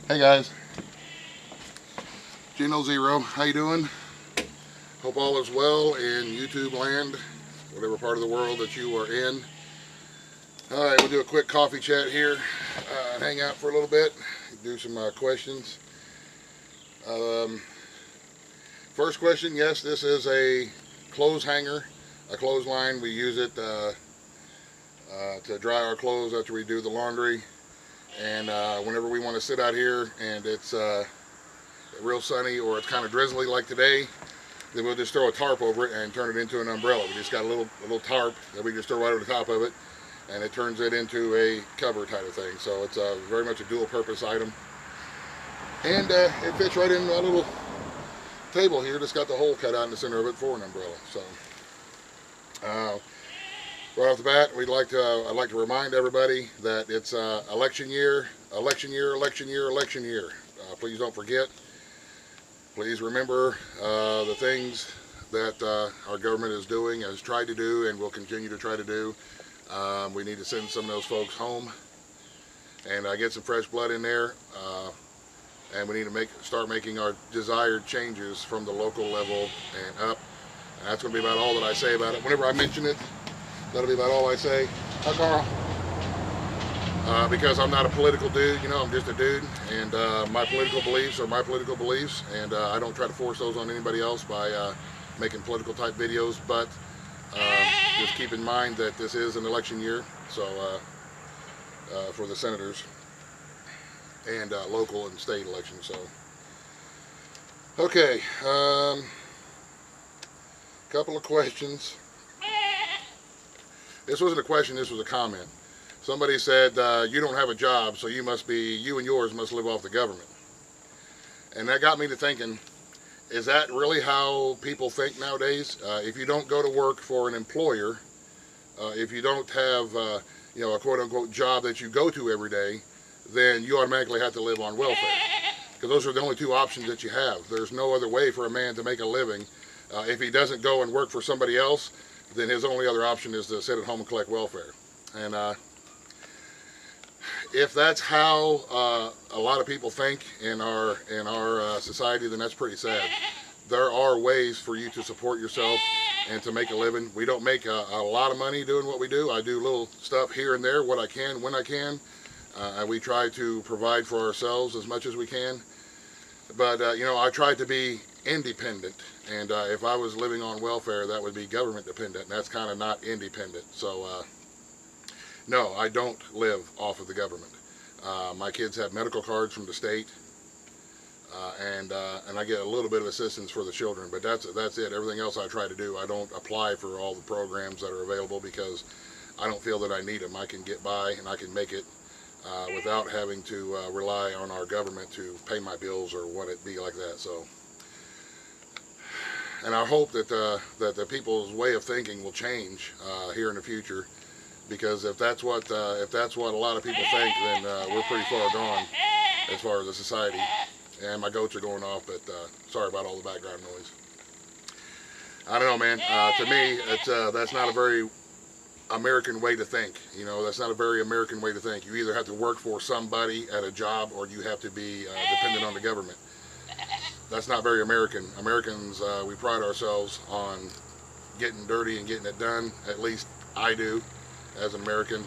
Hey guys, Geno Zero, how you doing? Hope all is well in YouTube land, whatever part of the world that you are in. Alright, we'll do a quick coffee chat here, hang out for a little bit, do some questions. First question, yes, this is a clothes hanger, a clothesline. We use it to dry our clothes after we do the laundry. And whenever we want to sit out here and it's real sunny or it's kind of drizzly like today, then we'll just throw a tarp over it and turn it into an umbrella. We just got a little tarp that we just throw right over the top of it, and it turns it into a cover type of thing. So it's very much a dual purpose item. And it fits right in a little table here that's got the hole cut out in the center of it for an umbrella. So right off the bat, I'd like to remind everybody that it's election year, election year, election year, election year. Please don't forget. Please remember the things that our government is doing, has tried to do, and will continue to try to do. We need to send some of those folks home and get some fresh blood in there. And we need to start making our desired changes from the local level and up. And that's going to be about all that I say about it. Whenever I mention it, that'll be about all I say. Hi, Carl. Because I'm not a political dude, you know, I'm just a dude, and my political beliefs are my political beliefs, and I don't try to force those on anybody else by making political type videos, but just keep in mind that this is an election year, so for the senators and local and state elections. So okay, couple of questions. This wasn't a question, this was a comment. Somebody said, you don't have a job, so you and yours must live off the government. And that got me to thinking, is that really how people think nowadays? If you don't go to work for an employer, if you don't have you know, a quote-unquote job that you go to every day, then you automatically have to live on welfare. Because those are the only two options that you have. There's no other way for a man to make a living. If he doesn't go and work for somebody else, then his only other option is to sit at home and collect welfare. And if that's how a lot of people think in our society, then that's pretty sad. There are ways for you to support yourself and to make a living. We don't make a lot of money doing what we do. I do little stuff here and there, what I can, when I can. And we try to provide for ourselves as much as we can. But, you know, I try to be independent. And if I was living on welfare, that would be government dependent. And that's kind of not independent. So, no, I don't live off of the government. My kids have medical cards from the state, and I get a little bit of assistance for the children, but that's it. Everything else I try to do, I don't apply for all the programs that are available because I don't feel that I need them. I can get by and I can make it without having to rely on our government to pay my bills or what it be like that. So, and I hope that the people's way of thinking will change here in the future. Because if that's what a lot of people think, then we're pretty far gone as far as a society. And my goats are going off, but sorry about all the background noise. I don't know, man. To me, that's not a very American way to think. You know, that's not a very American way to think. You either have to work for somebody at a job, or you have to be dependent on the government. That's not very American. Americans, we pride ourselves on getting dirty and getting it done. At least I do, as an American.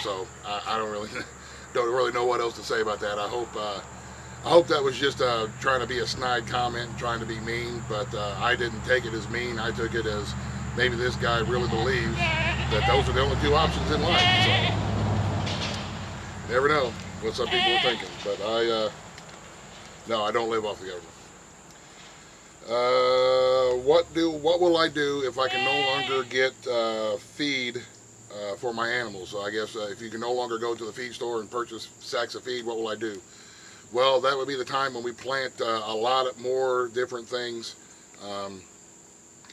So I don't really know what else to say about that. I hope that was just trying to be a snide comment, trying to be mean, but I didn't take it as mean. I took it as maybe this guy really believes that those are the only two options in life. So never know what some people are thinking, but no, I don't live off the government. What will I do if I can no longer get feed for my animals? So I guess if you can no longer go to the feed store and purchase sacks of feed, what will I do? Well, that would be the time when we plant a lot more different things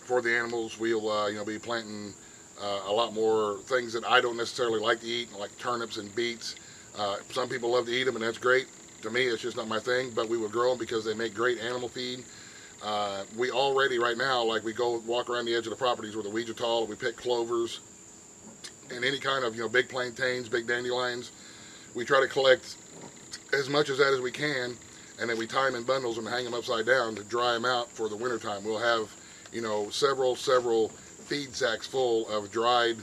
for the animals. We'll you know, be planting a lot more things that I don't necessarily like to eat, like turnips and beets. Some people love to eat them, and that's great. To me, it's just not my thing, but we would grow them because they make great animal feed. We already, right now, like we go walk around the edge of the properties where the weeds are tall, we pick clovers and any kind of, you know, big plantains, big dandelions. We try to collect as much of that as we can, and then we tie them in bundles and hang them upside down to dry them out for the wintertime. We'll have, you know, several feed sacks full of dried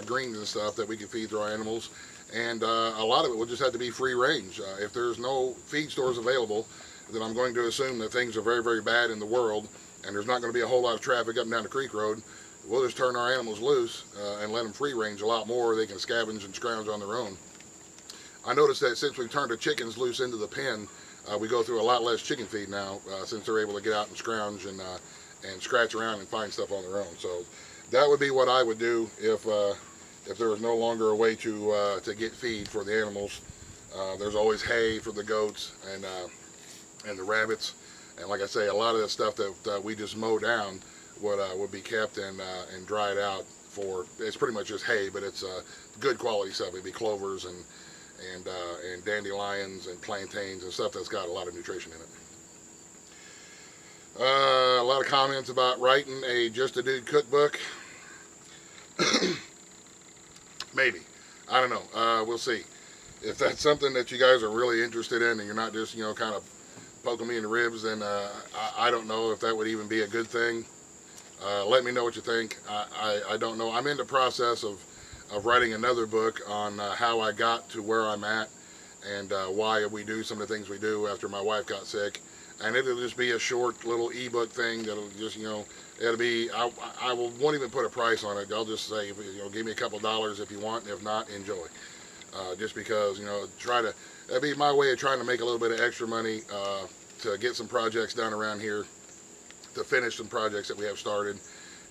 greens and stuff that we can feed to our animals, and a lot of it will just have to be free range. If there's no feed stores available, then I'm going to assume that things are very, very bad in the world, and there's not going to be a whole lot of traffic up and down the creek road. We'll just turn our animals loose and let them free range a lot more. They can scavenge and scrounge on their own. I noticed that since we've turned the chickens loose into the pen, we go through a lot less chicken feed now, since they're able to get out and scrounge and scratch around and find stuff on their own. So that would be what I would do if there was no longer a way to get feed for the animals. There's always hay for the goats and the rabbits, and like I say, a lot of the stuff that we just mow down would be kept and dried out for. It's pretty much just hay, but it's good quality stuff. It'd be clovers and dandelions and plantains and stuff that's got a lot of nutrition in it. A lot of comments about writing a Just a Dude cookbook. Maybe. I don't know. We'll see. If that's something that you guys are really interested in and you're not just, you know, kind of poking me in the ribs, then I don't know if that would even be a good thing. Let me know what you think. I don't know. I'm in the process of writing another book on how I got to where I'm at and why we do some of the things we do after my wife got sick. And it'll just be a short little ebook thing that'll just, you know, it'll be, I won't even put a price on it. I'll just say, you know, give me a couple dollars if you want, and if not, enjoy. Just because, you know, that'd be my way of trying to make a little bit of extra money to get some projects done around here, to finish some projects that we have started,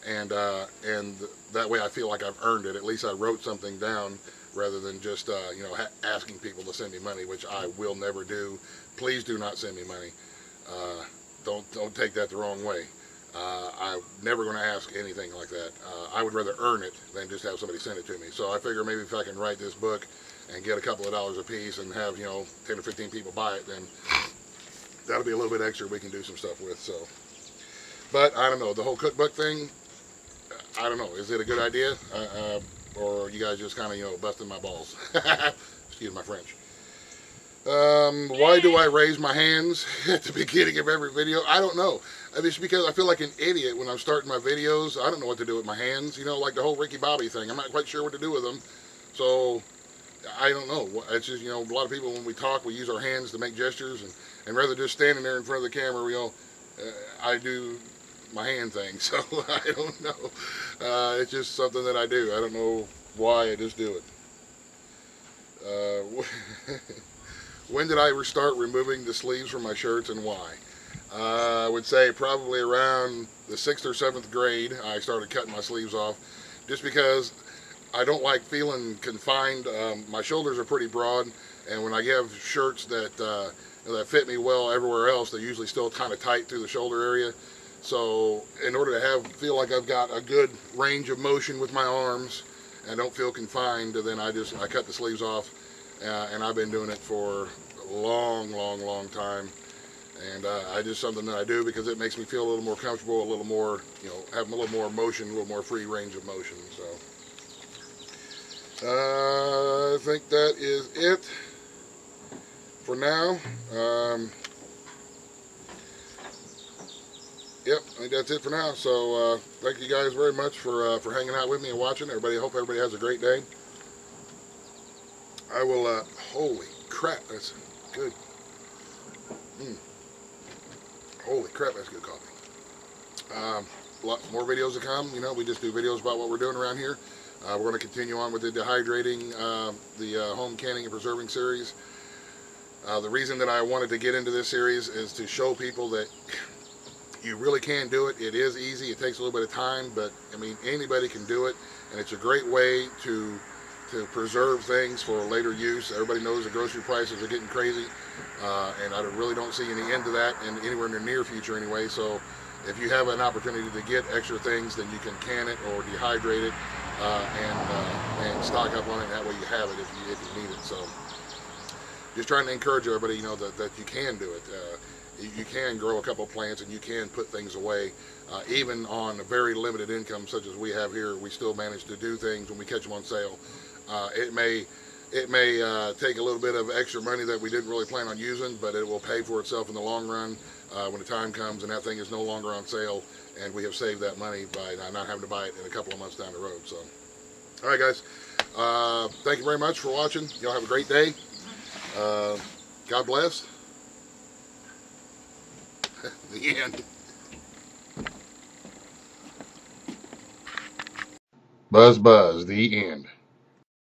and that way I feel like I've earned it. At least I wrote something down rather than just you know, asking people to send me money, which I will never do. Please do not send me money. Don't take that the wrong way. I'm never going to ask anything like that. I would rather earn it than just have somebody send it to me. So I figure maybe if I can write this book and get a couple of dollars a piece and have, you know, 10 or 15 people buy it, then that'll be a little bit extra we can do some stuff with. So, but I don't know, the whole cookbook thing, I don't know, is it a good idea? Or are you guys just kind of, you know, busting my balls? Excuse my French. Why do I raise my hands at the beginning of every video? I don't know. I mean, it's because I feel like an idiot when I'm starting my videos. I don't know what to do with my hands. You know, like the whole Ricky Bobby thing. I'm not quite sure what to do with them. So, I don't know. It's just, you know, a lot of people when we talk, we use our hands to make gestures. And rather than just standing there in front of the camera, you know, I do my hand thing. So, I don't know. It's just something that I do. I don't know why, I just do it. When did I start removing the sleeves from my shirts and why? I would say probably around the 6th or 7th grade I started cutting my sleeves off, just because I don't like feeling confined. My shoulders are pretty broad, and when I have shirts that fit me well everywhere else, they're usually still kind of tight through the shoulder area. So in order to feel like I've got a good range of motion with my arms and don't feel confined, then I cut the sleeves off. And I've been doing it for a long time, and I just something that I do because it makes me feel a little more comfortable, a little more, you know, have a little more motion, a little more free range of motion. So I think that is it for now. Yep, I think that's it for now. So thank you guys very much for hanging out with me and watching. Everybody, hope everybody has a great day. I will, holy crap, that's good. Holy crap, that's good coffee. A lot more videos to come. You know, we just do videos about what we're doing around here. We're going to continue on with the dehydrating, the home canning and preserving series. The reason that I wanted to get into this series is to show people that you really can do it. It is easy. It takes a little bit of time, but, I mean, anybody can do it, and it's a great way to preserve things for later use. Everybody knows the grocery prices are getting crazy, and I really don't see any end to that anywhere in the near future anyway. So if you have an opportunity to get extra things, then you can can it or dehydrate it and stock up on it. That way you have it if you need it. So just trying to encourage everybody, you know, that you can do it. You can grow a couple plants and you can put things away. Even on a very limited income such as we have here, we still manage to do things when we catch them on sale. It may It may take a little bit of extra money that we didn't really plan on using, but it will pay for itself in the long run when the time comes and that thing is no longer on sale, and we have saved that money by not having to buy it in a couple of months down the road. So, all right, guys. Thank you very much for watching. Y'all have a great day. God bless. The end. Buzz, buzz. The end.